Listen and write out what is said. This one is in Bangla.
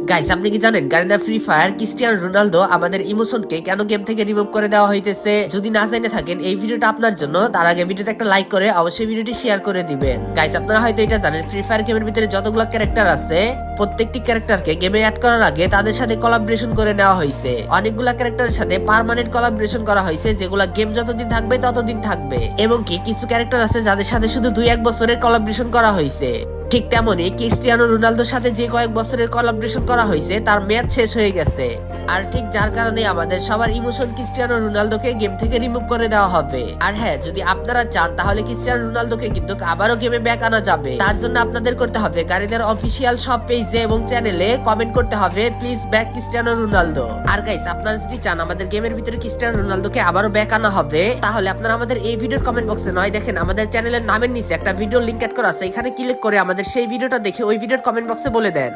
গাইস, আপনি কি জানেন Garena free fire Cristiano Ronaldo আমাদের ইমোশনকে কেন গেম থেকে রিমুভ করে দেওয়া হইতেছে? যদি না জেনে থাকেন এই ভিডিওটা আপনার জন্য। তার আগে ভিডিওতে একটা লাইক করে অবশ্যই ভিডিওটি শেয়ার করে দিবেন। গাইস, আপনারা হয়তো এটা জানেন ফ্রি ফায়ার গেমের ভিতরে যতগুলো ক্যারেক্টার আছে প্রত্যেকটি ক্যারেক্টারকে গেমে অ্যাড করার আগে তাদের সাথে কোলাবোরেশন করে নেওয়া হয়েছে। অনেকগুলা ক্যারেক্টারের সাথে পার্মানেন্ট কোলাবোরেশন করা হয়েছে, যেগুলা গেম যতদিন থাকবে ততদিন থাকবে। এবং কি কিছু ক্যারেক্টার আছে যাদের সাথে শুধু 2-1 বছরের কোলাবোরেশন করা হয়েছে। ঠিক তেমনই ক্রিস্টিয়ানো রোনালদোর সাথে যে কয়েক বছরের কোলাবোরেশন করা হয়েছে তার মেয়াদ শেষ হয়ে গেছে। আর ঠিক যার কারণে আমাদের সবার ইমোশন ক্রিস্টিয়ানো রোনালদোকে গেম থেকে রিমুভ করে দেওয়া হবে। আর হ্যাঁ, যদি আপনারা চান তাহলে ক্রিস্টিয়ানো রোনালদোকে কিন্তু আবারও গেমে ব্যাক আনা যাবে। তার জন্য আপনাদের করতে হবে গাড়িদের অফিসিয়াল সব পেজে এবং চ্যানেলে কমেন্ট করতে হবে প্লিজ ব্যাক ক্রিস্টিয়ানো রোনালদো। আর গাইস, আপনারা যদি চান আমাদের গেমের ভিতরে ক্রিস্টিয়ানো রোনালদোকে আবারও ব্যাক আনা হবে, তাহলে আপনারা আমাদের এই ভিডিওর কমেন্ট বক্সে নয় দেখেন আমাদের চ্যানেলের নামের নিচে একটা ভিডিও লিংক অ্যাড করা আছে, এখানে ক্লিক করে আমাদের সেই ভিডিওটা দেখে ওই ভিডিওর কমেন্ট বক্সে বলে দেন।